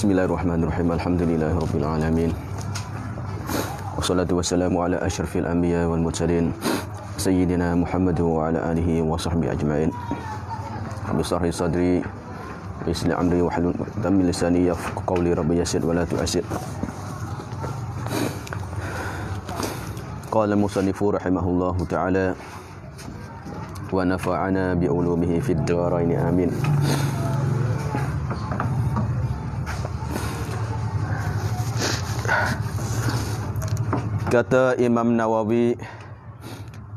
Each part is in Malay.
Bismillahirrahmanirrahim. Alhamdulillahirabbil alamin. Wassalatu wassalamu ala asyrafil anbiya wal mursalin sayyidina Muhammad wa ala alihi wa sahbihi ajma'in. Rabbi shrah li sadri wa yassir li amri wahlul 'uqdatam min lisani yafqahu qawli. Rabbi yassir wa la tu'assir. Qala al-musannifu rahimahullahu ta'ala wa nafa'ana bi ulumihi fid dharain amin. Kata Imam Nawawi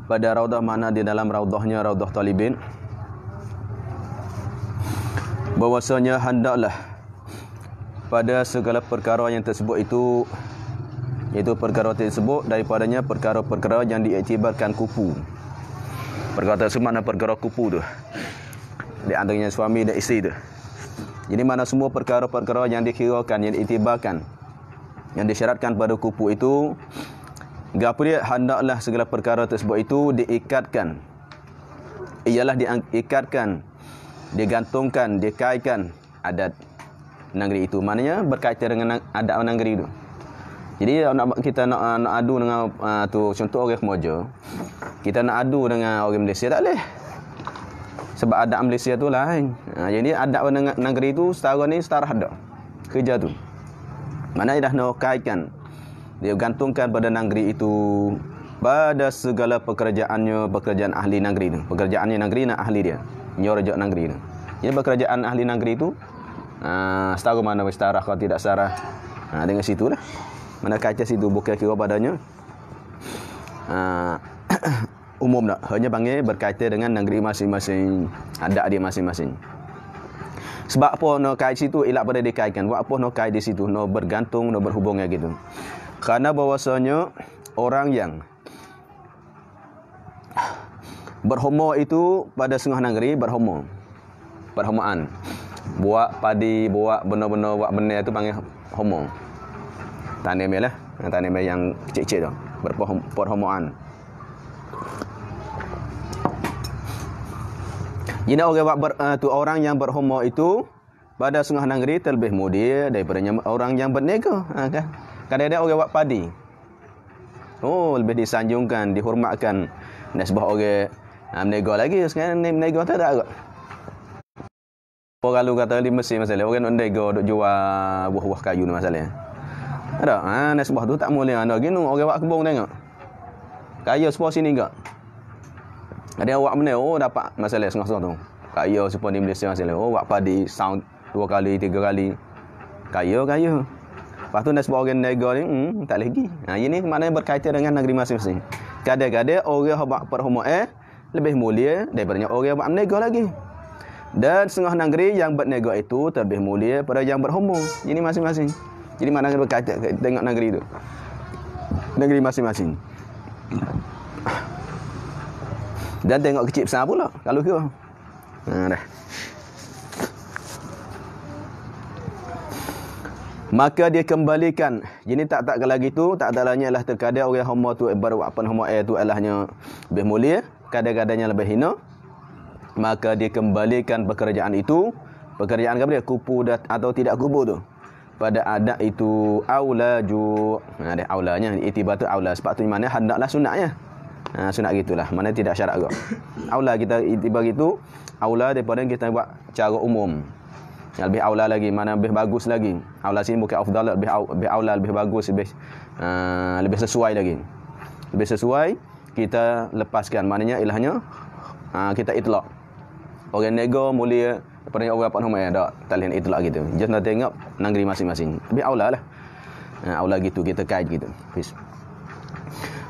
pada Raudah, mana di dalam Raudahnya, Raudah Talibin, bahwasanya hendaklah pada segala perkara yang tersebut itu, iaitu perkara tersebut daripadanya perkara-perkara yang diiktibarkan kupu. Perkara tersebut mana perkara kupu tu, di antaranya suami dan isteri tu. Jadi mana semua perkara-perkara yang dikirakan, yang diiktibarkan, yang disyaratkan pada kupu itu, gapo dia, hendaklah segala perkara tersebut itu diikatkan. Ialah diikatkan, digantungkan, dikaitkan adat negeri itu. Maknanya berkaitan dengan adat negeri itu. Jadi kita nak adu dengan tu contoh orang Kemoja, kita nak adu dengan orang Malaysia tak boleh. Sebab adat Malaysia tu lain. Jadi adat negeri itu setara ni setara ada. Kerja tu. Mana dah nak kaitkan, dia gantungkan pada negeri itu, pada segala pekerjaannya, pekerjaan ahli negeri itu. Pekerjaannya negeri nak ahli dia, nyorojok negeri itu. Jadi pekerjaan ahli negeri itu setara mana setara kalau tidak setara. Dengan situ lah. Mana kaitkan situ, bukan kira padanya umum tak. Hanya panggil berkaitan dengan negeri masing-masing, adat dia masing-masing. Sebab apa nak kait situ, elak pada dikaitkan. Buat apa nak kait di situ, nak bergantung, nak berhubung gitu. Karena bahwasanya orang yang berhomo itu pada setengah negeri berhomo, berhomaan. Buat padi, buat benda-benda, buat benda itu panggil homo. Tanimai lah, tanimai yang kecil-kecil tu, berhomoan. Jadi orang yang berhomo itu pada setengah negeri terlebih mulia daripada orang yang berniaga. Kan? Kadang-kadang orang buat padi, lebih disanjungkan, dihormatkan. Dan sebab orang berniaga lagi, sekarang berniaga tak ada agak. Orang lu kata di Mesir masalah, orang nak berniaga, duk jual buah-buah kayu ni masalah. Ada, nasbah tu tak boleh. Ada gini, orang buat kebun tengok. Kaya sepuluh sini enggak. Ada awak benda, dapat masalah setengah-setengah tu. Kaya sepuluh di Malaysia masalah. Buat padi, sound 2 kali, 3 kali. Kaya. Lepas tu nasbah orang niaga ni, tak lagi. Ini maknanya berkaitan dengan negeri masing-masing. Kadang-kadang orang yang buat perhomoan lebih mulia daripada orang yang buat niaga lagi. Dan setengah negeri yang berniaga itu lebih mulia daripada yang berhomo. Ini masing-masing. Jadi mana berkaitan tengok negeri itu, negeri masing-masing. Dan tengok kecil besar pula kalau kira. Dah. Maka dia kembalikan. Jadi tak lagi tu, tak lagi ialah terkadang orang homo tu berbuat homo tu alahnya lebih mulia, kadang-kadangnya lebih hina. Maka dia kembalikan pekerjaan itu, pekerjaan apa dia, kupu atau tidak kupu tu, pada adat itu aulaju. Ada aulanya, itibar tu aula. Sebab tu mana hendaklah sunatnya. Sunat gitulah. Mana tidak syarat agak. Aula kita itibar gitu, aula daripada kita buat cara umum. Yang lebih aula lagi, mana lebih bagus lagi. Aula sini bukan afdal, lebih aula, lebih bagus, lebih sesuai lagi. Lebih sesuai kita lepaskan. Maknanya ilahnya kita itlak. Orang nego mulia daripada orang apa nama tak talian itlak gitu. Just nak tengok negeri masing-masing. Lebih aula lah. Aula gitu kita kait gitu.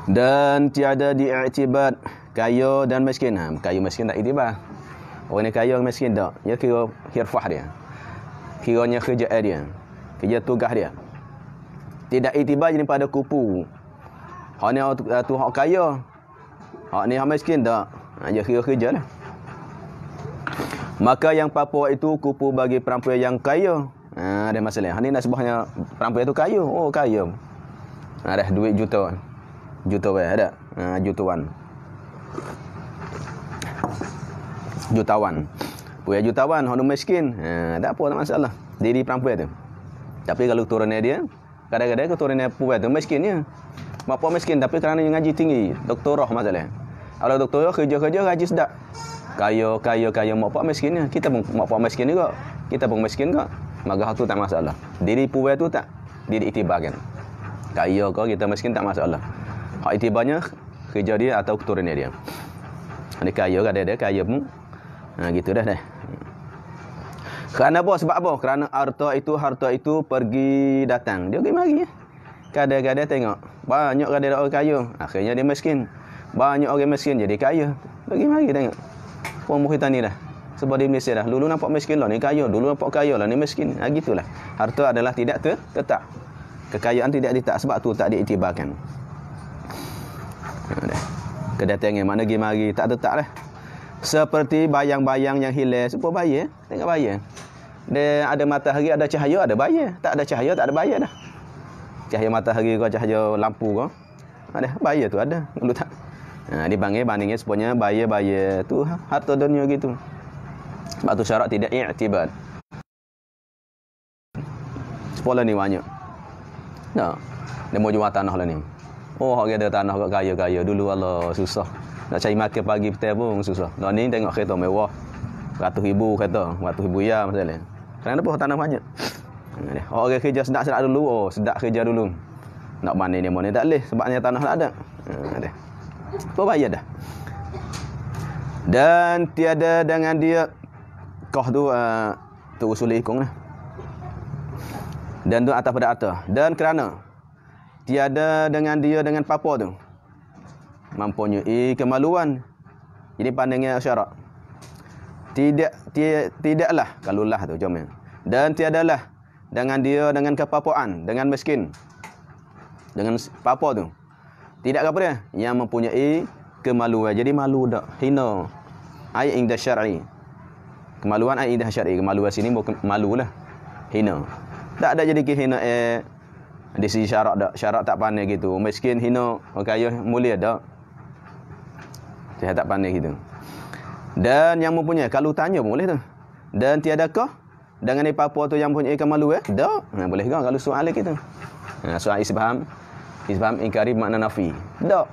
Dan tiada diiktibar kaya dan miskin. Kaya miskin tak iktibar. Orang ni kaya miskin tak. Dia kira hirfah dia. Kiranya kerja dia. Kerja tugas dia. Tidak iktibar jadi pada kupu. Hak ni tu hak kaya. Hak ni hak miskin tak. Dia kira kerja lah. Maka yang papa itu kupu bagi perempuan yang kaya. Ada masalah. Ini nasbahnya perempuan itu kaya. Oh kaya. Ada duit juta. Ada. Jutawan. Punya jutawan, orang miskin. Tak apa, tak masalah. Diri perempuan tu. Tapi kalau keturunan dia, kadang-kadang keturunan puan tu miskinnya. Mak pak miskin tapi kerana yang ngaji tinggi, doktorah masalah. Kalau doktorah kerja-kerja gaji sedap. Kaya mak pak miskinnya. Kita pun mak pak miskin juga. Kita pun miskin juga. Maka tu tak masalah. Diri puan tu tak diiktibarkan. Kaya kau kita miskin tak masalah. Hak iktibarnya kerja dia atau keturunan dia. Ada kaya ke ada kaya pun. Gitu dah. Kerana apa? Sebab apa? Kerana harta itu pergi datang. Dia pergi mari. Kadang-kadang tengok banyak kadang orang kaya, akhirnya dia miskin. Banyak orang miskin jadi kaya. Pergi mari tengok. Pembuh kita ni dah. Sebab di Malaysia dah. Dulu nampak miskin lah ni kaya, dulu nampak kaya lah ni miskin. Gitulah. Harta adalah tidak tetap. Kekayaan tidak ditetap sebab tu tak diiktibarkan. Kedatangan mana pergi mari tak tetap lah. Seperti bayang-bayang yang hilang. Sebab bayar, tengok bayar. Dia ada matahari, ada cahaya, ada bayar. Tak ada cahaya, tak ada bayar dah. Cahaya matahari ke, cahaya lampu ke, ada bayar tu ada. Dulu tak. Dipanggil bandingnya sebenarnya bayar tu harta dunia gitu. Sebab tu syarat tidak i'tibar. Sekolah ni banyak. Nah, dia mau jual tanah lah ni. Oh, orang ada tanah kat kaya-kaya. Dulu Allah susah. Nak cari makan pagi petang pun susah. Nah ni tengok kereta mewah. Ratus-ribu kereta, ratus-ribu ya masalah. Kenapa tanah banyak? Orang kerja sedap-sedap dulu. Oh, sedap kerja dulu. Nak banding dia mana tak boleh sebabnya tanah tak ada. Ada. Apa bayar dah. Dan tiada dengan dia kau tu usul ikung lah. Dan tu atas pada atas. Dan kerana tiada dengan dia dengan papa tu mempunyai kemaluan. Jadi pandangnya syarat. Tidaklah kalau lah tu jom. Dan tiadalah dengan dia dengan kepapaan, dengan miskin. Dengan papa tu. Tidak apa dia? Yang mempunyai kemaluan. Jadi malu dak, hina. Ai inda syar'i. Kemaluan ai inda syar'i. Kemaluan sini malulah. Hina. Tak ada jadi hina di sisi syarat dak. Syarat tak pandai gitu. Miskin hina, orang kaya mulia dak. Saya tak pandai gitu. Dan yang mempunyai kalau tanya pun boleh tu. Dan tiadakah dengan apa-apa tu yang mempunyai kemaluan? Tak. Boleh ke kalau soal gitu. Soal isbaham ingkari makna nafi. Tak.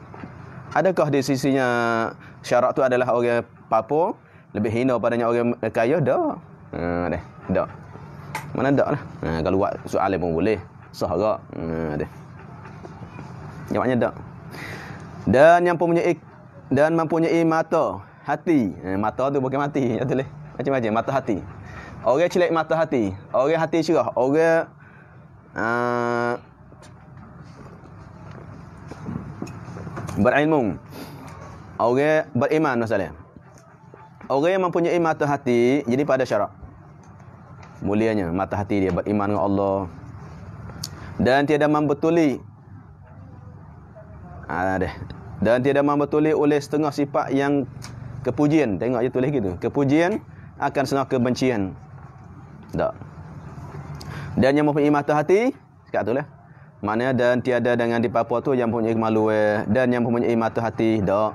Adakah di sisinya syarat tu adalah orang papa lebih hina padanya orang kaya? Tak. Tak. Mana tak lah. Kalau buat soalan pun boleh. Sah ke? Jawabnya tak. Dan yang mempunyai mata, hati. Mata tu bukan mati. Betul leh. Macam-macam mata hati. Orang celak mata hati. Orang hati cerah. Orang berilmu. Orang beriman masalah. Orang yang mempunyai mata hati jadi pada syarat. Mulianya mata hati dia beriman dengan Allah. Dan tiada membetuli. Dan tiada membetuli oleh setengah sifat yang kepujian. Tengok je tulis gitu. Kepujian akan setengah kebencian. Tak. Dan yang mempunyai mata hati, cakap tu lah. Maknanya dan tiada dengan di apa tu yang mempunyai kemaluan dan yang mempunyai mata hati. Tak.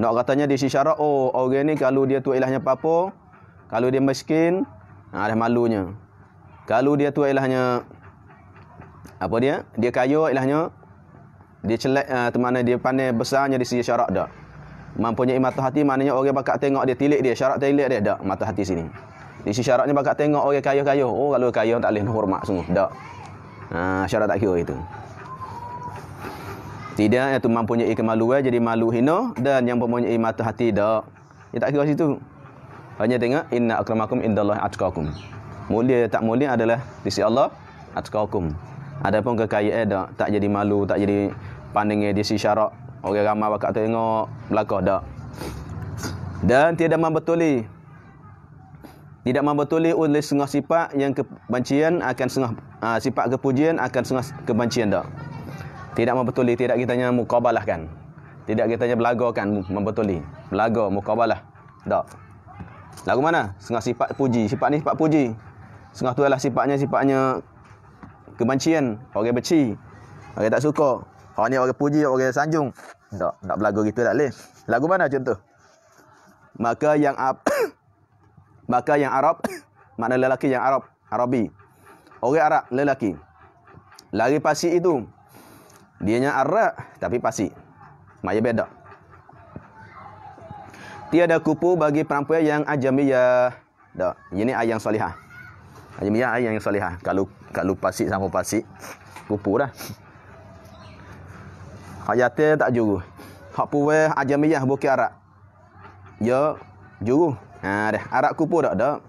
Nak katanya di syarat, oh orang ni kalau dia tu ilahnya apa, kalau dia miskin, ada malunya. Kalau dia tu ilahnya apa dia? Dia kaya ilahnya dia celak mana dia pandai besarnya di sisi syarat dak. Mempunyai mata hati maknanya orang bakal tengok dia tilik dia, syarat tilik dia dak mata hati sini. Di sisi syaratnya bakal tengok orang kaya-kaya. Oh kalau kaya tak boleh hormat sungguh dak. Syarat tak kira itu. Tidak iaitu mempunyai kemaluan jadi malu hina dan yang mempunyai mata hati dak. Dia tak kira situ. Hanya tengok inna akramakum indallahi atqakum. Mulia tak mulia adalah di sisi Allah atqakum. Adapun kekayaan tak jadi malu, tak jadi pandangnya di sisi syarak. Orang ramai bakal tengok belakang dak. Dan tidak membetuli oleh setengah sifat yang kebencian akan setengah sifat kepujian akan setengah kebencian dak. Tidak membetuli, tidak kitanya muqabalahkan. Tidak kitanya belagakan membetuli. Belaga muqabalah dak. Lagu mana? Setengah sifat puji. Sifat ni sifat puji. Setengah tu adalah sifatnya kebencian, orang benci, orang tak suka. Orang ni orang puji, orang sanjung. Tak belagu gitu tak boleh. Lagu mana contoh? Maka yang Arab, makna lelaki yang Arabi. orang Arab lelaki. Lari pasik itu. Dianya Arab tapi pasik. Maya beda. Tiada kupu bagi perempuan yang ajamiyah. Dak. Ini ayang solihah. Ajamiyah ayang solihah. Kalau pasik sama pasik kupu dah. Hak yate tak juru. Hak puwe ajamiyah bukan Arab. Ya juru. Ha dah. Arab kupu dak dak.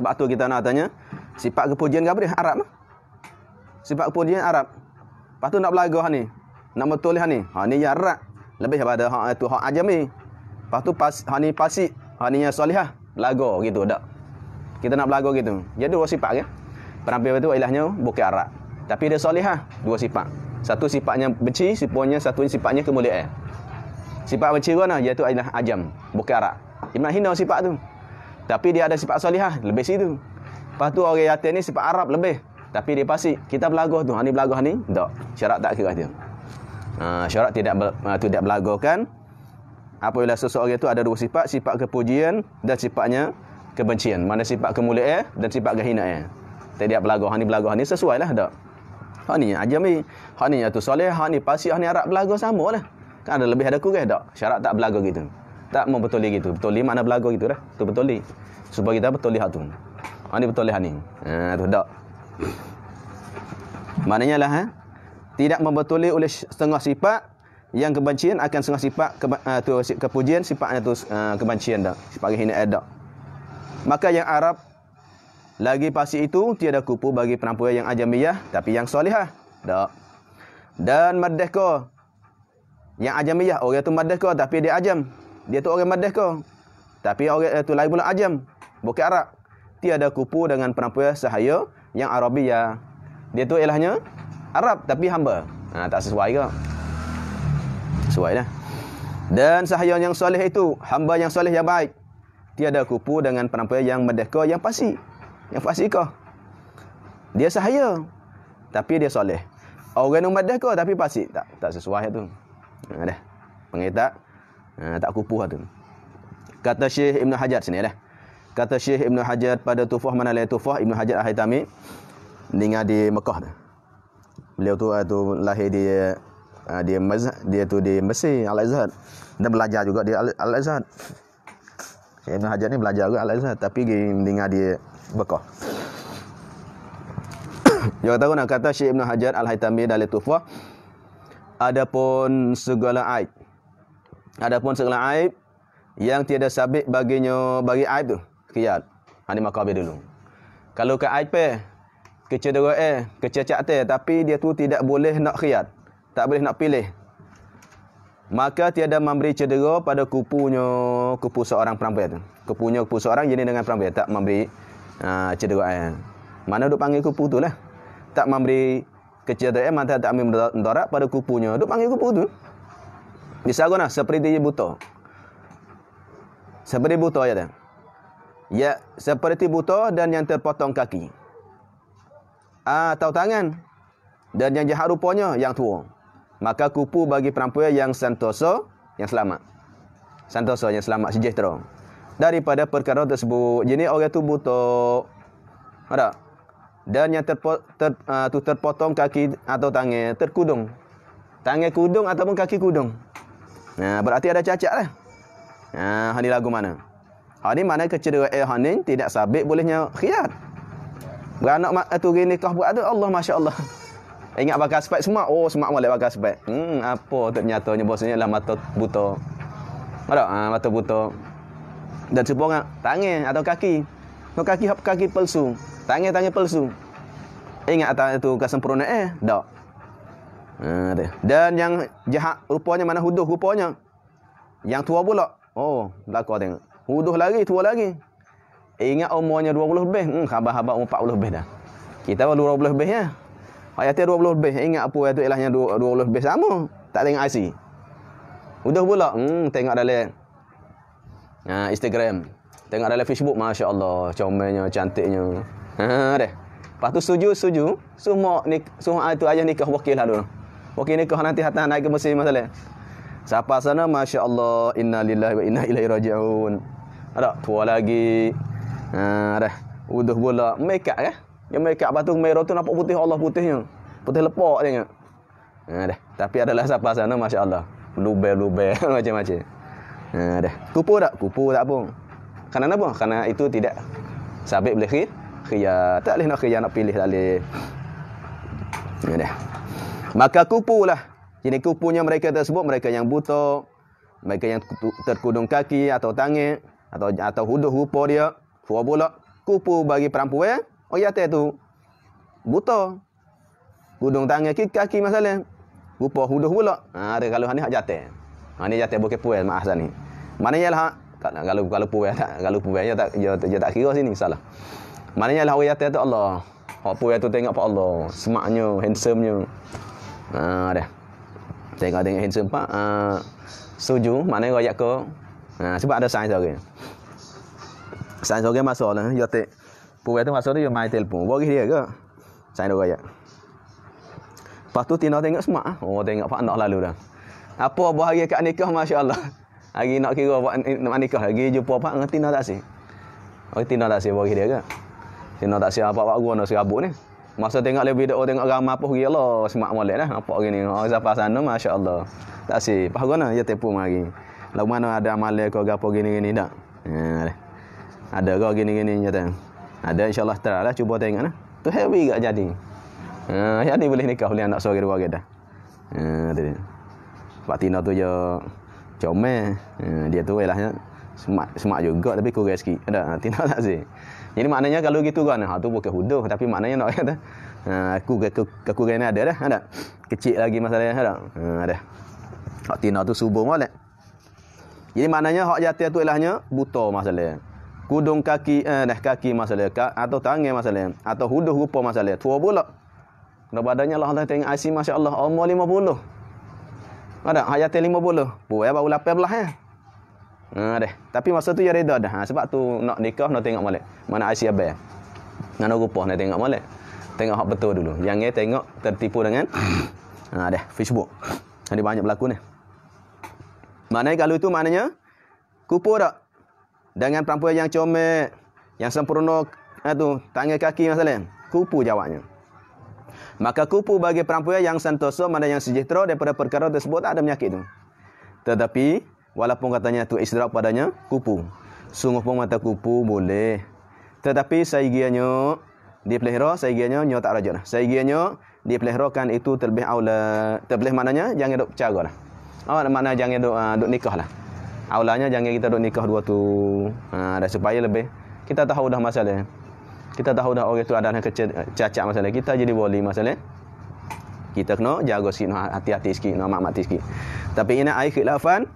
Sebab tu kita nak tanya, sifat kepujian ke apa dia? Arab. Sifat kepujian Arab. Lepas tu nak belaga ni. Nak betul ni. Ha ni ya Arab. Lebih daripada hak tu hak ajami. Lepas tu hak ni pasik, hak ni solihah. Belaga gitu dak. Kita nak belaga gitu. Jadi dua sifat ke? Perampilan itu ilahnya bukan Arab. Tapi dia solihah, dua sifat. Satu sifatnya benci, satu sifatnya kemuliaan. Sifat benci mana? Iaitu ilah ajam, bukan Arab. Iman hina sifat tu. Tapi dia ada sifat solihah, lebih situ. Lepas tu orang yatim ni sifat Arab lebih. Tapi dia pasik. Kita belagah tu. Ni belagah ni? Tak. Syarat tak kira tu. Syarat tidak belagahkan. Apabila seseorang itu ada dua sifat. Sifat kepujian dan sifatnya kebencian. Mana sifat kemuliaan dan sifat kehinaan. Tidak belagah. Ni belagah ni sesuai lah. Tak. Hak ni ajami. Hak ni tu soleh. Hak ni pasik. Hak ni Arab belagah sama lah. Kan ada lebih ada kurang tak? Syarat tak belagah gitu. Tak mau betuli gitu. Betuli mana belagah gitu dah. Tu betuli. Supaya kita betuli hak tu. Ni betuli hak ni. Tu tak. Maknanya lah tidak membetuli oleh setengah sifat yang kebencian akan setengah sifat kepujian sifatnya tu kebencian dak. Sifat hinaan dak. Maka yang Arab lagi pasik itu tiada kupu bagi perempuan yang ajamiyah tapi yang solihah. Tak. Dan merdeka. Yang ajamiyah orang tu merdeka tapi dia ajam. Dia tu orang merdeka. Tapi orang tu lain pula ajam. Bukan Arab. Tiada kupu dengan perempuan sahaya yang Arabiyah. Dia tu ilahnya Arab tapi hamba. Tak sesuai ke? Sesuai dah. Dan sahaya yang soleh itu, hamba yang soleh yang baik. Tiada kupu dengan perempuan yang merdeka yang fasik. Yang fasikah. Dia sahaya tapi dia soleh. Orang yang merdeka tapi fasik. Tak sesuai tu. Dah. Pengitak tak kupu tu. Kata Syekh Ibn Hajar sini dah. Kata Syekh Ibn Hajar pada Tufah mana lain Tufah Ibn Hajar Al-Haytami meninggal di Mekah tu. Beliau tu lahir dia tu di Mesir Al-Azhar. Dan belajar juga di Al-Azhar. Syekh Ibn Hajar ni belajar juga Al-Azhar tapi meninggal di Mekah. Dia tahu nak kata Syekh Ibn Hajar Al-Haytami dalam Tufah, adapun segala aib yang tiada sabit baginya bagi aib tu khiyat. Ni makabir dulu. Kalau ke aib kecederaan, kecacatan tapi dia tu tidak boleh nak khiyat, tak boleh nak pilih. Maka tiada memberi cedera pada kupu seorang perempuan tu. Kupu seorang jenis dengan perempuan tak memberi cederaan. Mana duk panggil kupu tu lah. Tak memberi kecederaan, mata tak ambil mudarat pada kupunya. Duk panggil kupu tu. Misalnya seperti buta. Seperti buta ya tak? Ya, seperti buta dan yang terpotong kaki. Atau tangan. Dan yang jahat rupanya yang tua. Maka kupu bagi perempuan yang santosa, yang selamat. Santosa, yang selamat, sejahtera. Daripada perkara tersebut. Jadi orang tu buta. Ada? Dan yang terpotong kaki atau tangan, terkudung. Tangan kudung ataupun kaki kudung. Berarti ada cacat lah. Ini lagu mana? Ini mana kecederaan ni tidak sabit bolehnya khiyat. Beranak mak tu nikah buat tu Allah masya-Allah. Ingat bakal spek semak. Oh semak boleh bakal spek. Apa ternyatanya bosnya lah mata buta. Ada mata buta. Dan sebuah tangan atau kaki. Kaki palsu. Tangan palsu. Ingat atas itu kesempurnaan tak. Dan yang jahat rupanya mana huduh rupanya. Yang tua pula. Oh, belakang tengok. Huduh lagi, tua lagi. Ingat umurnya 20 lebih. Khabar-khabar umur 40 lebih dah. Kita baru 20 lebih ya. Ayatnya 20 lebih. Ingat apa itu ilahnya 20 lebih sama. Tak tengok IC. Huduh pula. Tengok dalam Instagram. Tengok dalam Facebook. Masya Allah. Comelnya, cantiknya. Deh. Lepas tu setuju. Semua itu ayah nikah wakil lah dulu. Wakil nikah nanti hatta naik ke mesin masalah. Siapa sana Masya Allah. Inna lillahi wa inna ilaihi raji'un. Ada tua lagi. Dah. Uduh pula. Make up kan? Yang mereka batu merah tu nampak putih Allah putihnya. Putih lepak tengok. Dah. Tapi adalah siapa sana masya-Allah. Lubel-lubel macam-macam. Dah. Kupu tak? Kupu tak apa. Kerana apa? Kerana itu tidak sabit boleh khiyar. Tak boleh nak khiyar nak pilih tak boleh. Dah. Maka kupu lah. Jadi kupunya mereka tersebut mereka yang buta, mereka yang terkudung kaki atau tangan atau huduh rupa dia. Tua pula kupu bagi perempuan. Oh ya tu buta. Kudung tangan kaki masalah. Rupa huduh pula. Ada kalau ni hak jatuh. Ni jatuh bukan puan maaf sana ni. Maknanya lah kalau puan tak ya tak kira sini salah. Maknanya lah orang jatuh tu Allah. Hak puan tu tengok pak Allah, semaknya, handsome-nya. Dah. Tengok handsome pak. Setuju maknanya royak ke. Sebab ada sains orang. Sains orang masalah jatuh. Puan tu masa tu dia main telefon. Bagi dia ke? Saya nak royak. Lepas tu Tina tengok semak. Oh tengok pak nak lalu dah. Apa bahagia kat nikah masya-Allah. Hari nak kira buat nak nikah lagi jumpa pak dengan Tina tak sih. Oh Tina tak sih bagi dia ke? Tina tak sih apa-apa guna serabut ni. Masa tengok lebih dak tengok ramai apa pergi Allah semak molek dah. Nampak gini. Oh siapa sana masya-Allah. Tak sih. Pak guna dia telefon mari. Lalu mana ada amalan ke gapo gini-gini tak? Ada ke gini-gini nyata. Ada insya-Allah terlah cuba tengok nah. Tu heavy gak jadi. Jadi boleh nikah boleh anak seorang dua dah. Tu. Pak Tina tu je comel. Dia tu elahnya semak juga tapi kurang sikit. Ada Tina tak sih. Jadi maknanya kalau gitu kan tu bukan huduh tapi maknanya nak kata kekurangan ada dah. Ada. Kecil lagi masalahnya ada. Ada. Pak Tina tu subuh molek. Jadi maknanya hak jatuh tu elahnya buta masalah. Kudung kaki kaki masalah atau tangan masalah atau huduh rupa masalah tua pula kena badannya Allah tengok IC masya-Allah umur 50 ada hayat 50 puai baru 18 deh tapi masa tu ya reda dah sebab tu nak nikah nak tengok molek mana IC abang mana rupa nak tengok molek tengok hak betul dulu jangan tengok tertipu dengan deh Facebook ada banyak berlaku ni maknanya kalau itu maknanya kupu tak dengan perempuan yang comel, yang sempurna tu tangan kaki masalah. Kupu jawabnya. Maka kupu bagi perempuan yang santosa mana yang sejahtera daripada perkara tersebut tak ada penyakit tu. Tetapi walaupun katanya tu istirahat padanya kupu. Sungguh pun mata kupu boleh. Tetapi saigiannya dipelihara, saigiannya nyo tak rajak dah. Saigiannya dipeliharakan itu terlebih aula. Terlebih maknanya jangan duk bercara lah. Makna jangan duk nikah lah. Aulanya jangan kita duk nikah dua tu. Dah supaya lebih kita tahu dah masalah. Kita tahu dah orang tu ada cacat masalah. Kita jadi wali masalah. Kita kena jaga sikit, hati-hati sikit, mati sikit. Tapi ini ai khilafan.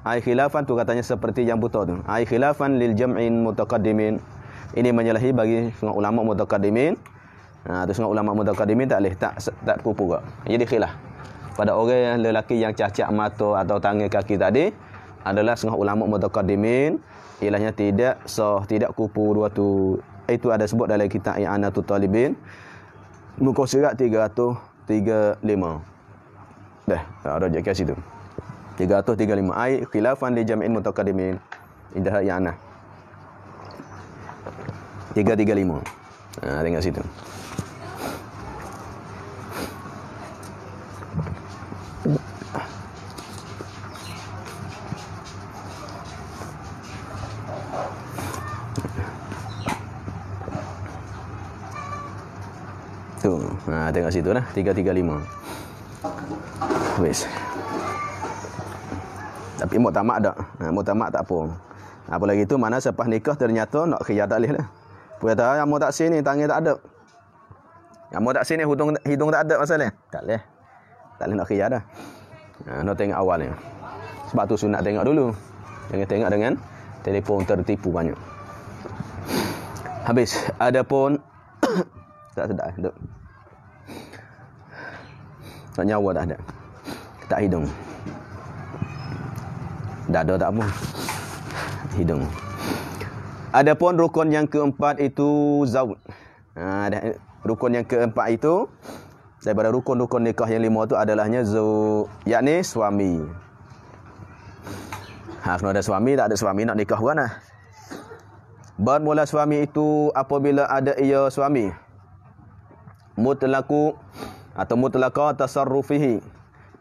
Ai khilafan tu katanya seperti yang buta tu. Ai khilafan lil jam'in mutaqaddimin. Ini menyalahi bagi setengah ulama mutaqaddimin. Tu setengah ulama mutaqaddimin tak boleh tak kupu gak. Jadi khilaf. Pada orang lelaki yang cacat mata atau tangan kaki tadi adalah setengah ulama mutaqaddimin ilahnya tidak sah tidak kupu dua tu. Itu ada sebut dalam kitab I'anatul Talibin muka surat 335. Dah ada je kat situ 335 ai khilafan li jam'in mutaqaddimin indah i'anah 335 tengok situ. Tu. Tengok situ lah 335. Wes. Tapi muktamad tak. Muktamad tak apa. Apa lagi tu mana selepas nikah ternyata nak khiyar tak boleh lah. Puan tahu yang mau tak sini tangan tak ada. Yang mau tak sini hidung tak ada masalah. Tak boleh. Tak boleh nak khiyar dah. Nak tengok awalnya. Sebab tu sunat tengok dulu. Jangan tengok dengan telefon tertipu banyak. Habis. Adapun tak sedap duk. Tak nyawa dah ada. Tak hidung. Dada tak apa. Hidung. Adapun rukun yang keempat itu zauj. Rukun yang keempat itu daripada rukun-rukun nikah yang 5 itu adalahnya zauj, yakni suami. Kalau ada suami, tak ada suami nak nikah kan lah. Bermula suami itu apabila ada ia suami. mutlaku atau mutlaqa tasarrufihi.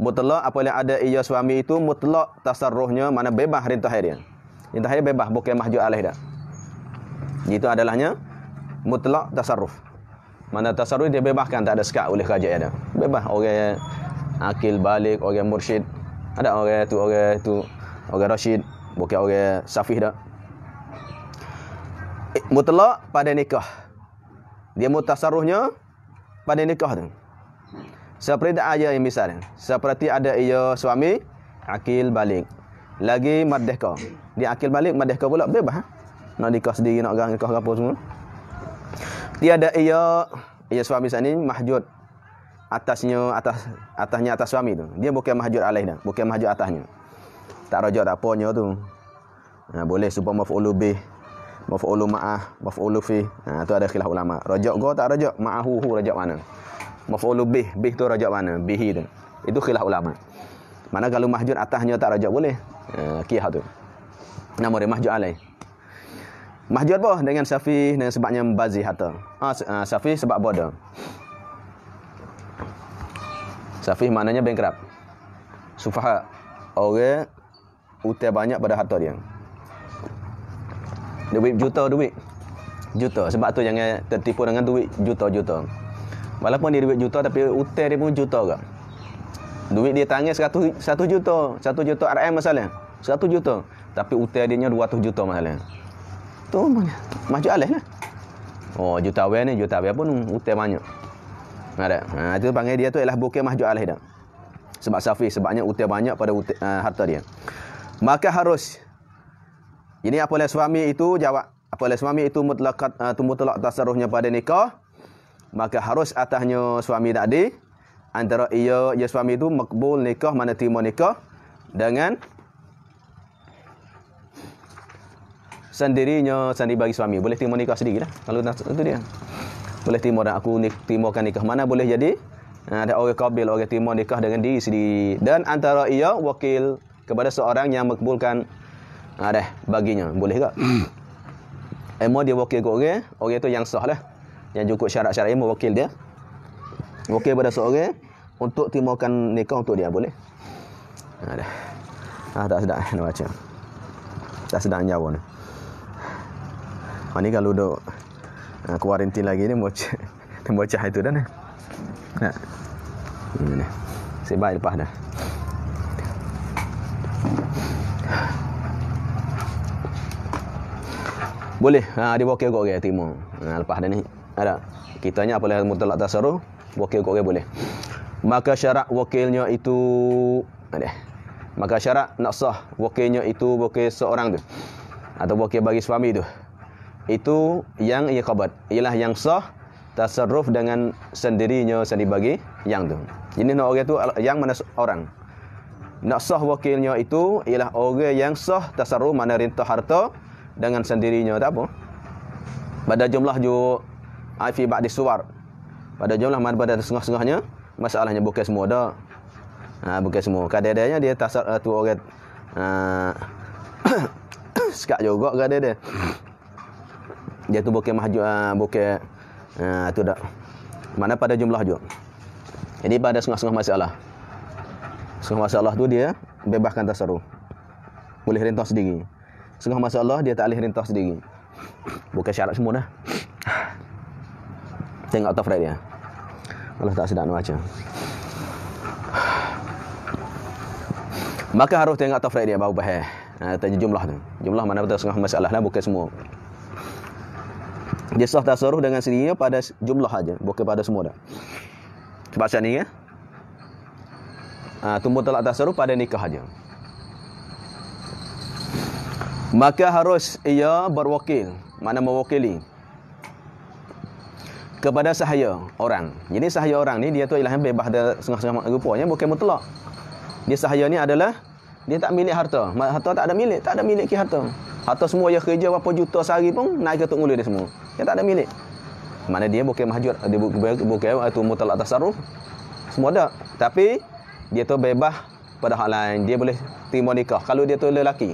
Mutlak apabila ada ia suami itu mutlak tasarruhnya, mana bebas rintah dia. Rintah dia bebas, bukan mahjur alaih dah. Itu adalahnya mutlak tasarruf. Mana tasarruf dia bebaskan, tak ada sekat oleh kerajaan dia. Bebas orang akil balik, orang mursyid. Ada orang tu orang rasyid, bukan orang safih dah. Mutlak pada nikah. Dia mutasarruhnya pada nikah tu. Seperti ada yang misalnya, seperti ada ia suami akil balik, lagi merdeka. Dia akil balik, merdeka pula, bebas. Nak nikah sendiri, nak gang nikah apa semua. Tiada ia suami sana ni mahjud atasnya atas suami tu. Dia bukan mahjud alaih dah, bukan mahjud atasnya. Tak rajak tak apanya tu. Boleh supaya maf'ulu bih, maf'ulu ma'ah, maf'ulu fi. Tu ada khilaf ulama. Rajak go tak rajak, ma'ahu rajak mana? Maf'ulu bih tu rajak mana? Bihi tu. Itu khilaf ulama. Mana kalau mahjud atasnya tak rajak boleh. Qiyah tu. Nama dia mahjud alaih. Mahjud apa? Dengan Syafi'i dengan sebabnya membazir harta. Syafi'i sebab bodoh. Syafi'i maknanya bankrupt. Sufaha. Orang utang banyak pada harta dia. Duit juta. Sebab tu jangan tertipu dengan duit juta. Walaupun dia duit juta tapi utang dia pun juta ke. Duit dia tangan 1 juta. 1 juta RM masalah. 100 juta. Tapi utang dia 200 juta masalah. Tu mahjud alaih lah. Oh, jutawan ni, jutawan pun utang banyak. Ada. Itu panggil dia tu ialah bukan mahjud alaih dah. Sebab Syafi'i sebabnya utang banyak pada harta dia. Maka harus. Ini apabila suami itu jawab, apabila suami itu mutlak tasarruhnya pada nikah, maka harus atasnya suami tadi antara ia suami itu makbul nikah, mana terima nikah dengan sendirinya sendiri bagi suami. Boleh terima nikah sendiri lah. Kalau itu dia. Boleh terima dan aku timakan nikah. Mana boleh jadi ada orang qabil, orang terima nikah dengan diri sendiri. Dan antara ia wakil kepada seorang yang makbulkan baginya. Boleh tak? Emang dia wakil ke orang itu yang sah lah. Yang cukup syarat-syarat ilmu wakil dia. Wakil pada seorang untuk timakan nikah untuk dia. Boleh? Tak sedap nak baca. Tak sedap jawab ni. Ni kalau duduk kuarantin lagi ni bocah itu dah ni. Ni. Sebab lepas dah. Boleh. Dia wakil kau orang terima. Lepas dah ni. Ada. Kitanya apabila mutlak tasarruh, wakil kau orang boleh. Maka syarat wakilnya itu ada. Maka syarat nak sah wakilnya itu wakil seorang tu atau wakil bagi suami tu. Itu yang ia qabat. Ialah yang sah tasarruf dengan sendirinya sendiri bagi yang tu. Jadi nak orang tu yang mana orang. Nak sah wakilnya itu ialah orang yang sah tasarruf mana rintah harta dengan sendirinya, tak apa. Pada jumlah ju fi ba'di suwar. Pada jumlah mana pada setengah-setengahnya masalahnya bukan semua dah. Bukan semua. Kadang-kadangnya dia tasar tu orang sekat juga kadang dia. Dia tu bukan mahjud bukan tu dak. Mana pada jumlah juga. Jadi pada setengah-setengah masalah. Setengah masalah tu dia bebaskan tasarruf. Boleh rintah sendiri. Setengah masalah dia tak boleh rintah sendiri. Bukan syarat semua dah. Tengok tafrad dia. Allah tak sedap nak baca. Maka harus tengok tafrad dia baru faham. Tanya jumlah tu. Jumlah mana betul setengah masalah lah, bukan semua. Dia sah tasarruf dengan sendirinya pada jumlah aja, bukan pada semua dah. Sebab macam ni ya. Tumbuh talak tasarruf pada nikah aja. Maka harus ia berwakil, mana mewakili kepada sahaya orang. Jadi sahaya orang ni dia tu ialah bebas ada setengah-setengah rupanya, bukan mutlak. Dia sahaya ni adalah dia tak milik harta. Harta tak ada milik ke harta. Harta semua dia kerja berapa juta sehari pun naik ke tok mula dia semua. Dia tak ada milik. Mana dia bukan mahjur, dia bukan itu mutlak tasarruf. Semua ada. Tapi dia tu bebas pada hal lain. Dia boleh terima nikah. Kalau dia tu lelaki,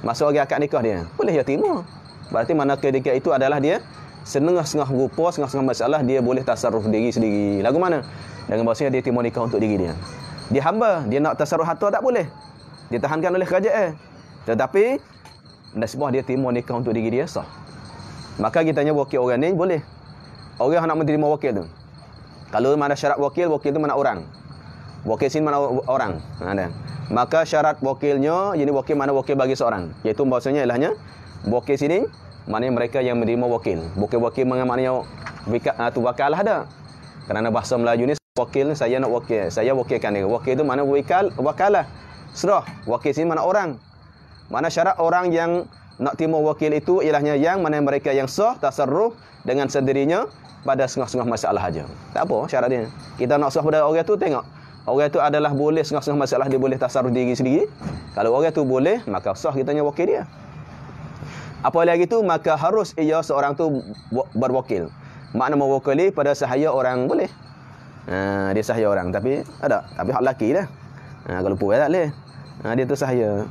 masa orang akad nikah dia, boleh dia terima. Berarti mana ketika itu adalah dia setengah-setengah rupa, setengah-setengah masalah dia boleh tasarruf diri sendiri. Lagu mana? Dengan bahasanya dia timur nikah untuk diri dia. Dia hamba, dia nak tasarruf harta tak boleh. Ditahankan oleh kerajaan. Tetapi nasibah dia timur nikah untuk diri dia sah. Maka kita tanya wakil orang ni boleh. Orang nak menerima wakil tu. Kalau mana syarat wakil tu mana orang. Wakil sini mana orang. Maka syarat wakilnya, jadi wakil mana wakil bagi seorang. Iaitu bahasanya ilahnya wakil sini maknanya mereka yang menerima wakil. Wakil maknanya tu wakalah ada. Kerana bahasa Melayu ni wakil ni saya nak wakil. Saya wakilkan dia. Wakil tu mana wakalah. Serah. Wakil sini mana orang. Mana syarat orang yang nak timur wakil itu ilahnya yang mana mereka yang sah tasarruf dengan sendirinya pada setengah-setengah masalah aja. Tak apa syarat dia. Kita nak sah pada orang tu tengok. Orang tu adalah boleh setengah-setengah masalah dia boleh tasarruf diri sendiri. Kalau orang tu boleh maka sah kita tanya wakil dia. Apa lagi tu maka harus ia seorang tu berwakil. Makna mewakili pada sahaya orang boleh. Dia sahaya orang tapi hak lelaki dah. Kalau puas tak boleh. Dia tu sahaya.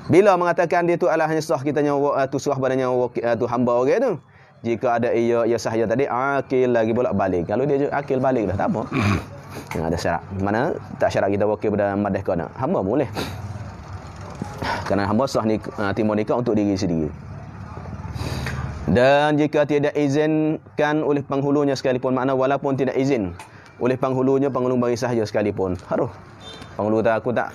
Bila mengatakan dia tu adalah hanya sah kita tu surah badannya tu hamba orang tu. Jika ada ia sahaya tadi akil lagi pula balik. Kalau dia akil balik dah tak apa. Ada syarat. Mana tak syarat kita wakil pada madah kau nak. Hamba boleh. Kerana hamba sah ni timur nikah untuk diri sendiri. Dan jika tidak izinkan oleh penghulunya sekalipun, makna walaupun tidak izin oleh penghulu bagi sahaja sekalipun. Harus. Penghulu aku tak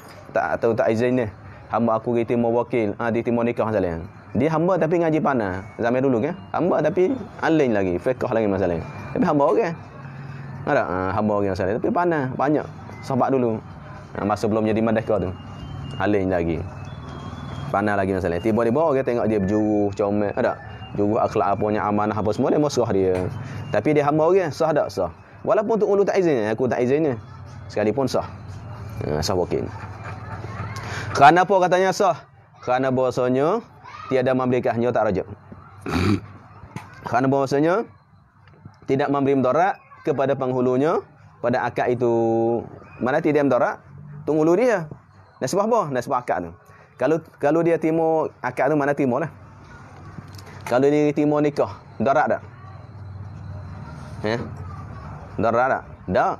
izin ni. Hamba aku pergi timur wakil, di timur nikah masalah. Dia hamba tapi ngaji panah. Zaman dulu kan. Hamba tapi alim lagi, fiqh lagi masalah. Tapi hamba orang. Ada hamba orang masalah tapi panah banyak. Sahabat dulu. Masa belum jadi merdeka tu. Alim lagi. Panah lagi masalah. Tiba-tiba orang tengok dia berjuruh, comel, juruh akhlak apanya, amanah apa semua dia masuk dia. Tapi dia hamba orang, sah tak sah. Walaupun tu ulu tak izin, aku tak izinnya. Sekalipun sah. Sah wakil. Kerana apa katanya sah? Kerana bahasanya tiada memberikannya tak rajak. Kerana bahasanya tidak memberi mudarat kepada penghulunya pada akad itu. Mana tidak mudarat? Penghulu dia. Nasibah apa? Nasibah akad tu. Kalau dia timur akad tu mana timur lah. Kalau dia timur nikah, mudarat tak? Mudarat tak? Tak.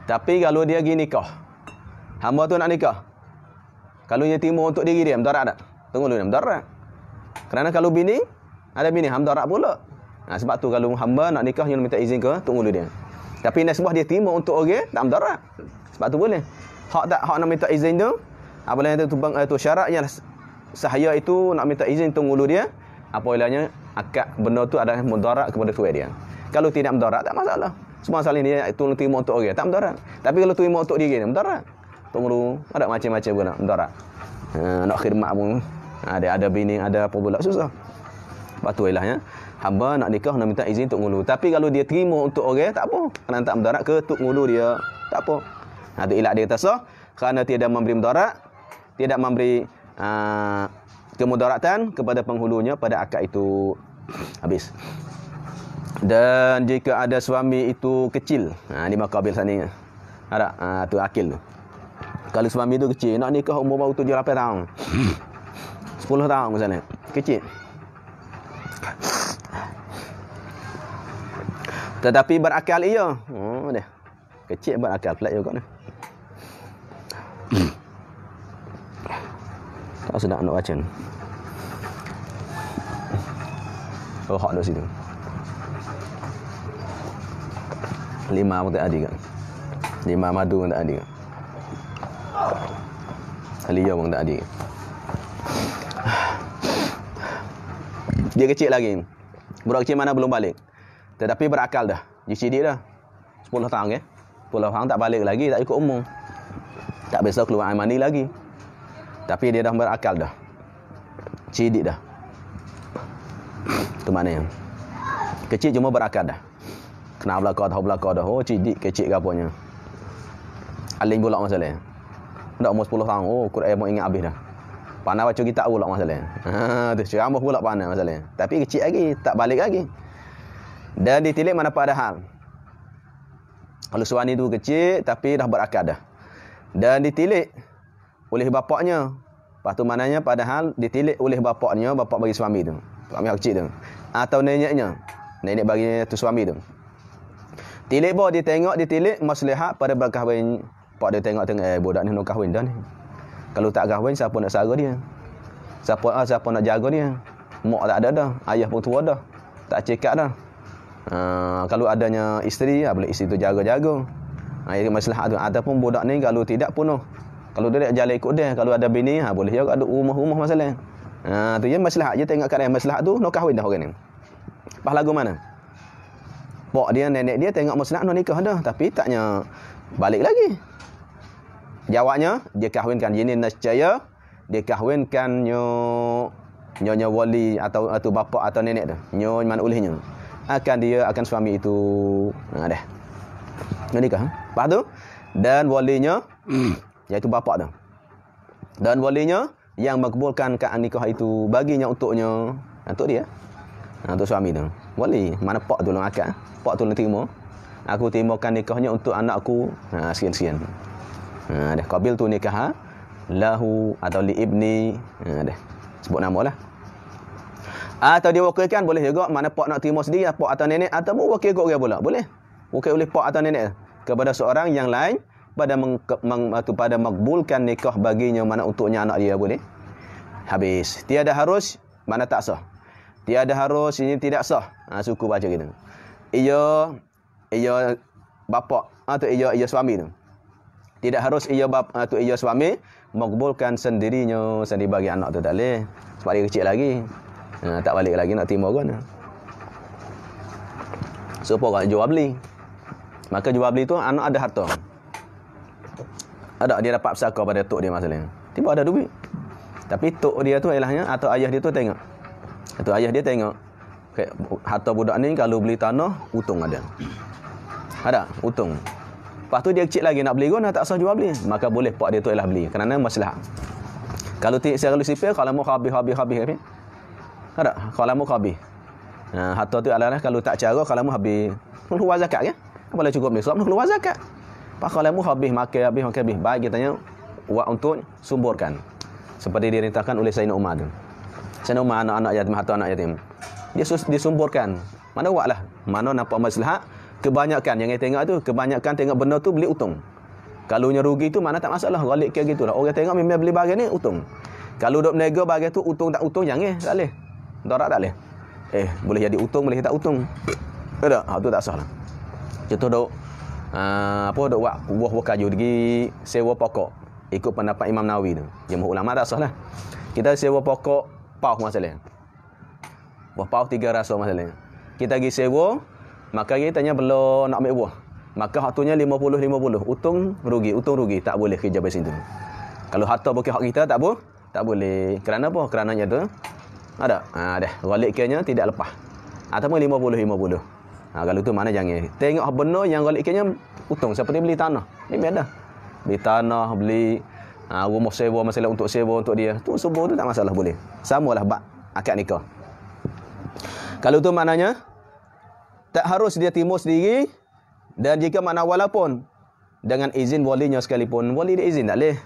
Tapi kalau dia pergi nikah, hamba tu nak nikah. Kalau dia timur untuk diri dia, mudarat tak? Tunggu dulu, mudarat. Kerana kalau bini, ada bini, mudarat pula. Sebab tu kalau hamba nak nikah, dia minta izin ke tunggu dulu dia. Tapi nasibah dia timur untuk orang, tak mudarat. Sebab tu boleh. Hak nak minta izin tu, apabila tu syarat yang sahaya itu nak minta izin tunggu dulu dia, apa ilahnya akad benda tu adalah mudarat kepada tuan dia. Kalau tidak mudarat, tak masalah. Semua masalah ni dia tolong timur untuk orang, tak mudarat. Tapi kalau timur untuk diri dia, mudarat. Tunggu ada macam-macam pun nak mudarat. Nak khidmat pun ada bini, ada apa pula susah. Sebab tu ilahnya hamba nak nikah nak minta izin untuk ngulu. Tapi kalau dia terima untuk orang, tak apa. Kerana tak mudarat ke untuk ngulu dia, tak apa. Tu ilah dia tasah kerana tidak memberi mudarat, tidak memberi kemudaratan kepada penghulunya pada akad itu. Habis. Dan jika ada suami itu kecil, ni makabil sana. Ada tu akil tu. Kalau suami tu kecil, nak nikah umur baru 7-8 tahun. 10 tahun misalnya. Kecil. Tetapi berakal ia. Dia. Kecil berakal pelat juga ni. Tak sedap nak baca ni. Oh, hak dah situ. 5 pun tak ada kan. 5 madu pun tak ada kan. Aliyah pun tak ada. Dia kecil lagi. Budak kecil mana belum balik. Tetapi berakal dah. Jisi dia dah. 10 tahun ke. 10 tahun tak balik lagi, tak ikut umur. Tak biasa keluar air mani lagi. Tapi dia dah berakal dah. Cidik dah. Itu maknanya. Kecil cuma berakal dah. Kenal belakang, tahu belakang dah. Oh, cidik, kecil ke apanya. Aling pula masalahnya. Dah umur 10 tahun. Oh, Quran mau ingat habis dah. Pandai baca kitab pula masalahnya. Tu ceramah pula pandai masalahnya. Tapi kecil lagi, tak balik lagi. Dan ditilik mana pada hal. Kalau suami tu kecil tapi dah berakal dah. Dan ditilik oleh bapaknya. Lepas tu maknanya padahal ditilik oleh bapaknya, bapak bagi suami tu. suami hak kecil tu. Atau neneknya. Nenek bagi tu suami tu. Tilik bah dia tengok dia tilik maslahat pada berkahwin. Pak dia tengok budak ni nak kahwin dah ni. Kalau tak kahwin siapa nak sara dia? Siapa nak jaga dia? Mak tak ada dah, ayah pun tua dah. Tak cekak dah. Kalau adanya isteri, boleh isteri tu jaga-jaga. Ini masalah tu. Ataupun budak ni kalau tidak penuh. Kalau dia jalan ikut dia, kalau ada bini, boleh juga ada rumah-rumah masalah. Tu je masalah. Dia tengok keadaan masalah tu, nak kahwin dah orang ni. Pas lagu mana? Pak dia, nenek dia tengok masalah nak nikah dah. Tapi taknya balik lagi. Jawabnya, dia kahwinkan jenis nescaya. Dia kahwinkan nyonya wali atau bapa atau nenek tu. Nyonya mana olehnya. Dia akan suami itu. Dah. Nak nikah. Lepas tu, dan walinya, iaitu bapa tu. Dan walinya, yang makbulkan akad nikah itu baginya untuk dia. Untuk suami tu. Wali. Mana pak tu lang akad. Pak tu lang terima. Aku terimakan nikahnya untuk anakku. Sekian-sekian. Dah. Qabil tu nikah lahu atau li ibni. Dah. Sebut nama lah. Atau dia wakilkan boleh juga. Mana pak nak terima sendiri. Pak atau nenek. Atau wakil kot dia pula. Boleh. Wakil oleh pak atau nenek. Kepada seorang yang lain. Pada makbulkan nikah baginya. Mana untuknya anak dia boleh. Habis. Tiada harus. Mana tak sah. Tiada harus. Ini tidak sah. Suku baca gitu. Ia bapa. Atau ia suami tu. Tidak harus ia suami makbulkan sendirinya sendiri bagi anak tu tak boleh. Sebab dia kecil lagi. Tak balik lagi nak terima kan. Siapa orang jual beli. Maka jual beli tu anak ada harta. Ada dia dapat pesaka pada tok dia masalahnya. Tiba ada duit. Tapi tok dia tu ilahnya atau ayah dia tu tengok. Atau ayah dia tengok. Harta budak ni kalau beli tanah untung ada. Ada untung. Lepas tu dia kecil lagi nak beli guna tak sah jual beli. Maka boleh pak dia tu ialah beli. Kerana masalah. Kalau secara sipil, kalau mau habis. Ada? Kalau mau habis. Harta tu adalah kalau tak cara, kalau mau habis. Keluar zakat ya? Apa boleh cukup ni? Sebab keluar zakat. Pak kalau mau habis, makan habis. Baik kita tanya, buat untuk sumburkan. Seperti dirintakan oleh Sayyidina Umar tu. Sayyidina Umar anak-anak yatim, harta anak yatim. Dia disumburkan. Mana buatlah. Mana nampak masalah. Kebanyakan yang saya tengok tu, kebanyakan tengok benda tu beli untung. Kalau rugi tu mana tak masalah, galik kayak gitulah. Orang tengok memang beli barang ni untung. Kalau dok berniaga barang tu untung tak untung jangan, tak boleh. Darat tak boleh. Boleh jadi untung, boleh tak untung. Tak, tu tak sah lah. Contoh dok dok buah kayu pergi sewa pokok. Ikut pendapat Imam Nawawi tu. Jemaah ulama tak sah lah. Kita sewa pokok pauh masalah. Buah pauh 3 rasa masalah. Kita pergi sewa. Maka kita tanya belum nak ambil buah. Maka hartunya 50-50. Untung rugi. Tak boleh kerja di situ. Kalau harta bukan hak kita, tak boleh. Kerana apa? Kerananya tu ada. Dah. Galiknya tidak lepas. Ataupun 50-50. Kalau tu mana jangan. Tengok benar yang galiknya untung. Seperti beli tanah. Ini ada. Beli tanah, beli rumah sewa, masalah untuk sewa untuk dia. Tu semua tu tak masalah boleh. Samalah bab akad nikah. Kalau tu maknanya tak harus dia timur sendiri. Dan jika mana walaupun dengan izin walinya sekalipun. Wali dia izin tak boleh.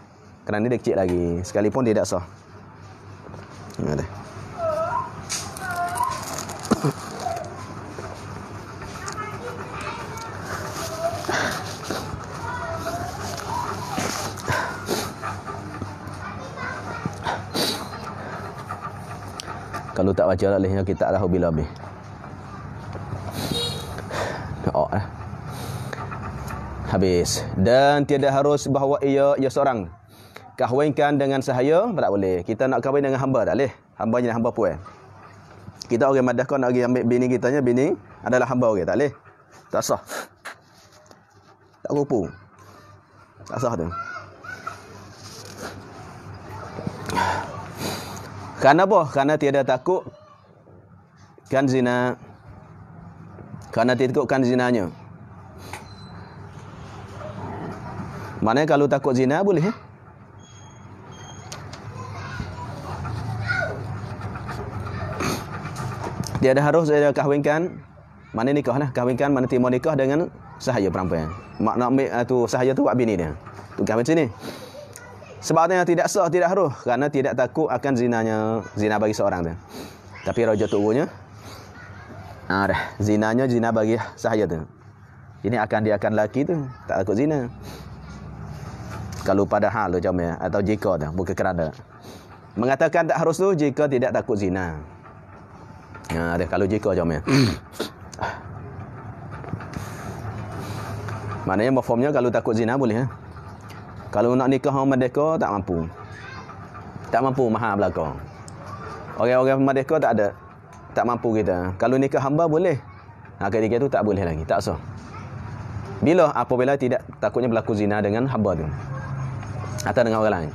Kerana dia kecil lagi. Sekalipun dia tak sah. Ada. Kalau tak baca lah lehnya kita tak tahu bila habis. Habis. Dan tiada harus bahawa ia seorang kahwinkan dengan sahaya, tak boleh. Kita nak kahwin dengan hamba tak boleh. Hamba je hamba puan. Kita orang madah kau nak pergi ambil bini kitanya, bini adalah hamba orang, tak boleh. Tak sah. Tak kupu. Tak sah tu. Kerana apa? Kerana tiada takut kan zina. Kerana takutkan zinanya. Maknanya kalau takut zina boleh ya? Dia ada harus dia kahwinkan. Mana nikah lah. Kahwinkan mana terima nikah dengan sahaya perempuan. Mak nak ambil tu sahaya tu buat bini dia. Tu kahwin sini. Sebabnya tidak sah, tidak harus. Kerana tidak takut akan zinanya. Zina bagi seorang tu. Tapi raja tuanya dah zinanya zina bagi sahaya tu. Ini dia akan laki tu tak takut zina. Kalau pada hal tu macam atau jika tu bukan kerana mengatakan tak harus tu jika tidak takut zina. Kalau jika macam maknanya mafhumnya kalau takut zina boleh. Kalau nak nikah orang merdeka tak mampu. Tak mampu mahal belaka. Orang-orang merdeka tak mampu kita. Kalau nikah hamba boleh. Ketika itu tak boleh lagi, tak sah. Bila apabila tidak takutnya berlaku zina dengan hamba tu atau dengan orang lain.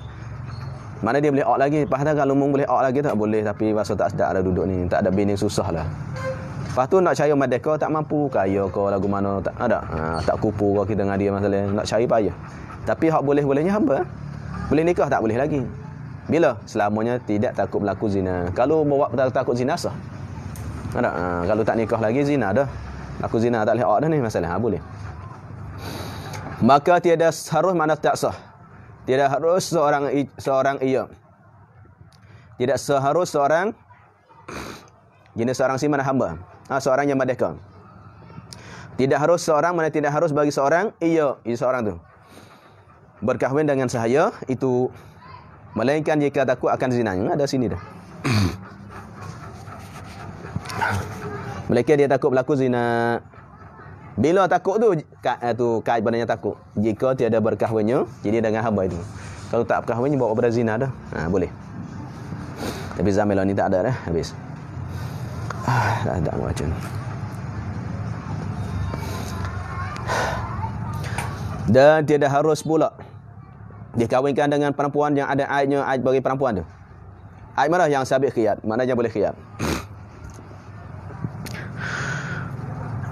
Mana dia boleh lagi. Lepas tu kalau mung boleh lagi tak boleh, tapi masa tak sedap ada duduk ni, tak ada bini susah lah. Lepas tu nak cari merdeka tak mampu, kaya ke lagu mana tak ada. Tak kupu ke kita dengan dia masalah. Nak cari payah. Tapi hak boleh-bolehnya hamba. Boleh nikah tak boleh lagi. Bila? Selamanya tidak takut berlaku zina. Kalau bawa takut zina sah. Ada. Kalau tak nikah lagi zina dah. Aku zina tak boleh dah ni masalah. Boleh. Maka tiada harus mana tak sah. Tidak harus seorang ia. Tidak seharus seorang jenis seorang si mana hamba. Seorang yang merdeka. Tidak harus seorang mana tidak harus bagi seorang ia seorang tu berkahwin dengan sahaya itu, melainkan jika takut akan zina. Ada sini dah. Melainkan dia takut berlaku zina. Bila takut tu kait padanya takut. Jika tiada berkahwinnya, jadi dengan hamba itu. Kalau tak berkahwinnya bawa pada zina dah. Boleh. Tapi zaman ni tak ada dah, habis. Dah tak macam. Dan tiada harus pula dikahwinkan dengan perempuan yang ada aibnya, aib bagi perempuan tu. Aib mana yang sabit khiyat, maknanya boleh khiyat.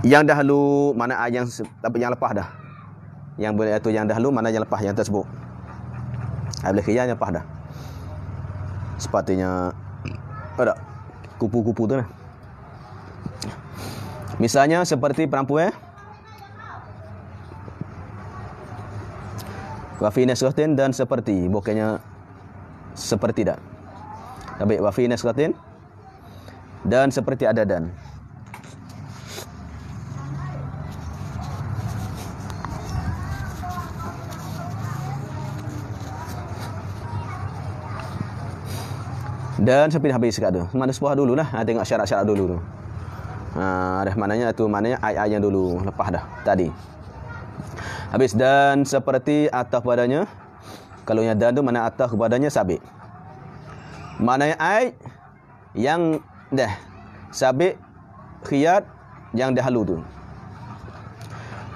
Yang dahulu mana aib yang lepas dah. Yang boleh itu yang dahulu mana yang lepas yang tersebut. Aib boleh khiyat yang lepas dah. Sepatutnya ada kupu-kupu tu lah. Misalnya seperti perempuan wafi nasratin dan seperti, bukannya seperti dah. Tapi wafi nasratin dan seperti ada dan. Dan seperti habis sekat tu. Mana sebuah dulu lah. Tengok syarat-syarat dulu tu. Dah maknanya tu maknanya ayat yang dulu lepas dah tadi. Habis dan seperti atas padanya. Kalau yang dan tu mana atas kepadanya sabit. Maknanya ayat yang dah sabit khiyat yang dahulu tu.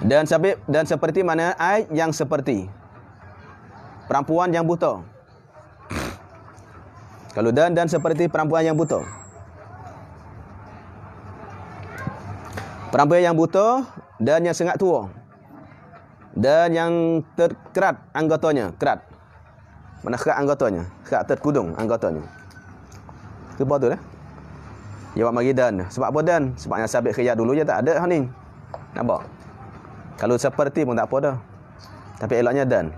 Dan sabit dan seperti mana ayat yang seperti perempuan yang buta. Kalau dan seperti perempuan yang buta. Perempuan yang buta dan yang sangat tua. Dan yang terkerat anggotanya, kerat. Mana kerat anggotanya? Kerat terkudung anggotanya. Itu betul dah. Jawab mari dan. Sebab apa dan? Sebab yang sabit khiyat dulu je tak ada ni. Nampak? Kalau seperti pun tak apa dah. Tapi eloknya dan.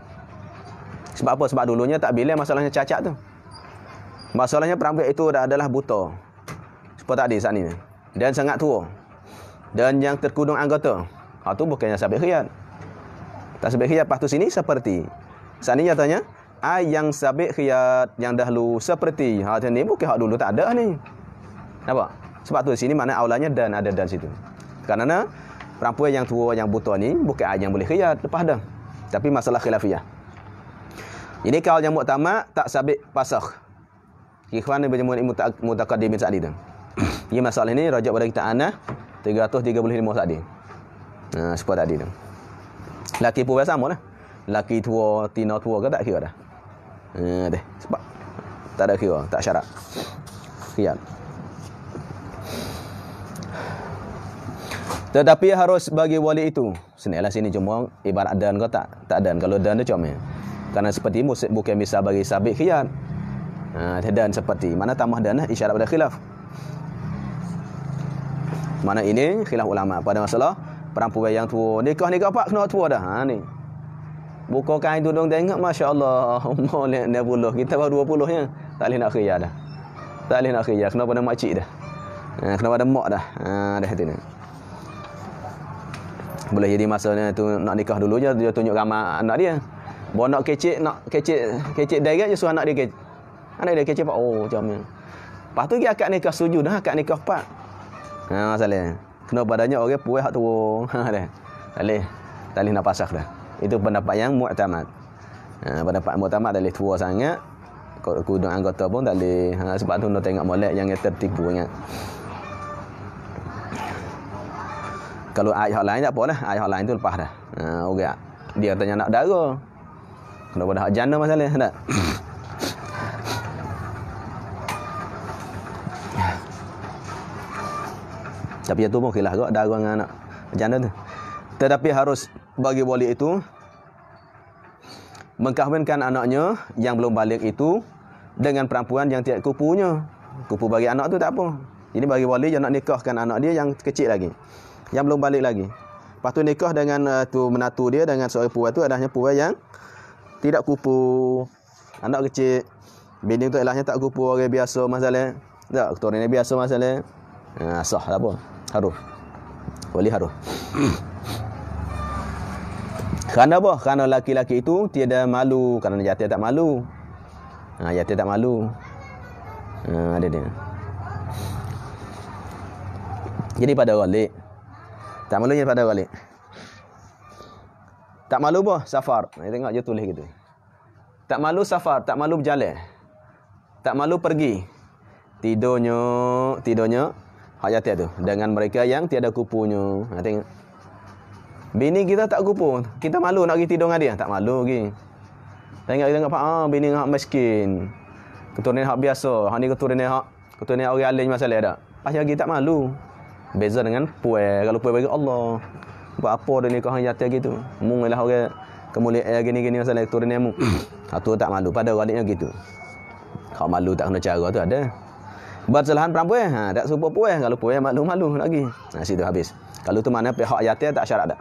Sebab apa? Sebab dulunya tak bila masalahnya cacat tu. Masalahnya perempuan itu adalah buta. Seperti tadi saat ni. Dan sangat tua. Dan yang terkudung anggota. Tu bukannya sabit khiyat. Tak sabit khiyat. Lepas tu sini seperti. Saat ni nyatanya yang sabit khiyat yang dahulu seperti. Ni bukan hak dulu tak ada ni. Nampak? Sebab tu sini mana aulanya dan ada dan situ. Kerana perempuan yang tua yang buta ni bukan yang boleh khiyat lepas dah. Tapi masalah khilafiyah. Ini kaul yang muktamad tak sabit pasakh. Ikhwan ni berjumpa mutaqaddimin Sa'di tu. Ini masalah ni rajak pada kita Anah 335 Sa'di. Seperti tadi tu. Laki pun sama lah. Laki tua, tina tua ke tak kira dah. Sebab tak ada kira, tak syarat. Khiyat. Tetapi harus bagi wali itu. Senailah sini cuma ibarat dan ke tak dan. Kalau dan tu macam ni. Kerana seperti bukan bisa bagi sabit khiyat. Dan seperti mana tambah dan isyarat pada khilaf. Mana ini khilaf ulama pada masalah perempuan yang tua. Nikah pak kena tua dah. Ni. Buka kain tudung tengok masya-Allah umur 60 kita baru 20 nya. Tak boleh nak khiyat dah. Tak boleh nak khiyar, kena pada makcik dah. Kena pada mak dah. Dah tu ni. Boleh jadi masanya tu nak nikah dulu je dia tunjuk gambar anak dia. Bawa nak kecek direct je suruh anak dia kecek. Anak dia kecek pak. Oh, macam ni. Lepas tu dia akad nikah setuju dah, akad nikah pak. Masalah. Kena badannya orang puas hak tua. Dah. Tak boleh nak pasakh dah. Itu pendapat yang mu'tamad. Pendapat mu'tamad tak boleh tua sangat. Kudung anggota pun tak boleh. Sebab tu nak tengok molek yang tertipu ingat. Kalau ayat hak lain tak apa dah. Ayat hak lain tu lepas dah. Orang dia tanya nak dara. Kena pada hak janda masalah tak? Tapi yang tu pun khilaf juga dara dengan anak janda tu. Tetapi harus bagi wali itu mengkahwinkan anaknya yang belum balik itu dengan perempuan yang tiada kupunya. Kupu bagi anak tu tak apa. Ini bagi wali yang nak nikahkan anak dia yang kecil lagi, yang belum balik lagi. Lepas tu nikah dengan tu menatu dia dengan seorang perempuan tu adanya perempuan yang tidak kupu. Anak kecil. Bini tu elahnya tak kupu orang biasa masalah. Tak, keturunan ni biasa masalah. Sah tak apa. Harus. Wali harus. Kerana apa? Kerana laki-laki itu tiada malu. Kerana jati tak malu. Jati tak malu. Ada dia. Jadi pada wali. Tak malunya pada wali. Tak malu apa? Safar. Tengok je tulis gitu. Tak malu safar. Tak malu berjalan. Tak malu pergi. Tidurnya. Hak jati tu. Dengan mereka yang tiada kupunya. Tengok. Bini kita tak kupu. Kita malu nak pergi tidur dengan dia. Tak malu lagi. Tengok Pak. Bini hak miskin. Keturunan hak biasa. Hak ni keturunan orang alim masalah tak. Pasal lagi tak malu. Beza dengan puai. Kalau puai bagi Allah. Buat apa dia nikah yang jati gitu. Mung ialah orang kemuliaan gini-gini masalah keturunan mu. Tu tak malu. Pada waliknya gitu. Hak malu tak kena cara tu ada. Bersalahan perempuan. Tak serupa puai. Kalau puai malu-malu lagi. Situ habis. Kalau tu mana pihak jati tak syarat tak.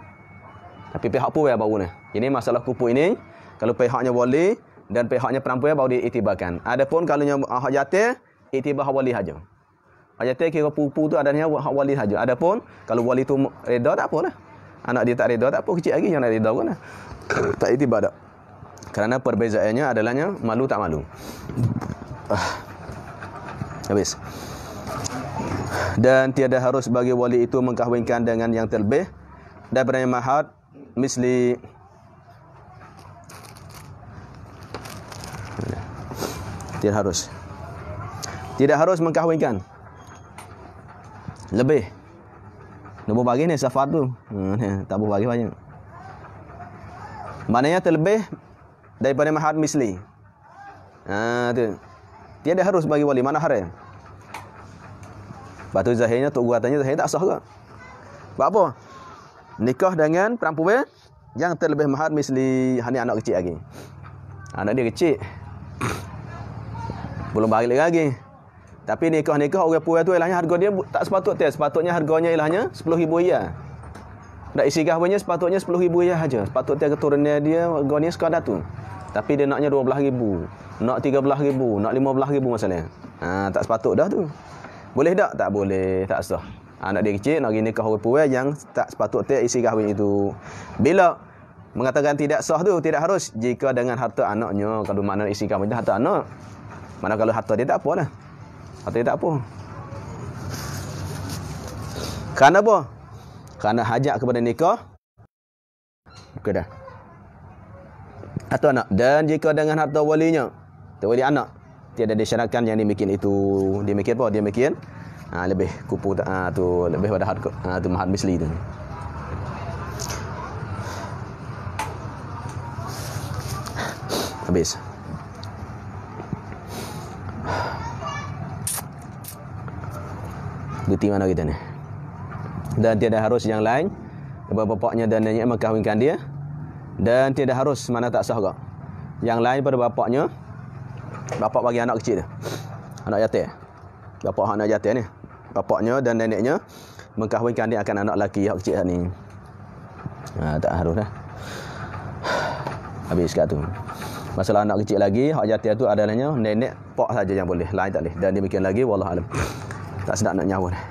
Tapi pihak puai baru ni. Ini masalah kupu ini. Kalau pihaknya wali dan pihaknya perempuan baru diiktibarkan. Adapun kalau hak jati, iktibar hak wali saja. Hak jati kira pupu tu adanya hak wali saja. Adapun kalau wali tu reda tak apalah. Anak dia tak reda tak apa, kecil lagi yang nak reda kan. Tak iktibar tak. Kerana perbezaannya adalahnya malu tak malu. Habis. Dan tiada harus bagi wali itu mengkahwinkan dengan yang terlebih daripada mahar misli. Tidak harus mengkahwinkan lebih. Nombor bagi ni safar tu. Tak boleh bagi banyak. Maknanya terlebih daripada mahar misli. Tu. Tiada harus bagi wali, mana haram. Lepas tu zahirnya tok gua tanya zahir tak sah ke? Sebab apa? Nikah dengan perempuan yang terlebih mahar misli. Hani anak kecil lagi. Anak dia kecil. Belum balik lagi. Tapi nikah orang puai tu ilahnya harga dia tak sepatutnya. Sepatutnya harganya ilahnya RM10,000. Nak isi kahwinnya sepatutnya RM10,000 saja. Sepatutnya keturunan dia harganya sekadar tu. Tapi dia naknya RM12,000. Nak RM13,000, nak RM15,000 masalahnya. Tak sepatut dah tu. Boleh tak? Tak boleh, tak sah. Anak dia kecil nak pergi nikah orang puai yang tak sepatutnya isi kahwin itu. Bila mengatakan tidak sah tu, tidak harus jika dengan harta anaknya. Kalau mana isi kahwin itu harta anak. Mana kalau harta dia tak apa dah. Harta dia tak apa. Kerana apa? Kerana hajat kepada nikah. Okey dah. Harta anak. Dan jika dengan harta walinya, wali anak, tiada disyaratkan yang demikian itu. Demikian apa? Demikian lebih kupu tu lebih pada harga tu mahar misli tu. Habis. Bukti mana kita ni? Dan tiada harus yang lain bapaknya dan neneknya mengkahwinkan dia. Dan tiada harus mana tak sah kau. Yang lain pada bapaknya. Bapak bagi anak kecil dia. Anak yatim. Bapak anak yatim ni. Bapaknya dan neneknya mengkahwinkan dia akan anak lelaki yang kecil ni. Tak harus dah. Habis kat tu. Masalah anak kecil lagi, hak jatuh tu adalahnya nenek pak saja yang boleh, lain tak boleh. Dan demikian lagi wallahu alam. Tak sedap nak nyawa dah.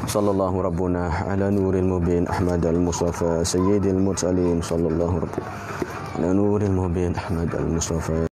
Sallallahu rabbuna ala nuril mubin Ahmad al-Mustafa sayyidil mursalin sallallahu rabbuna ala nuril mubin Ahmad al-Mustafa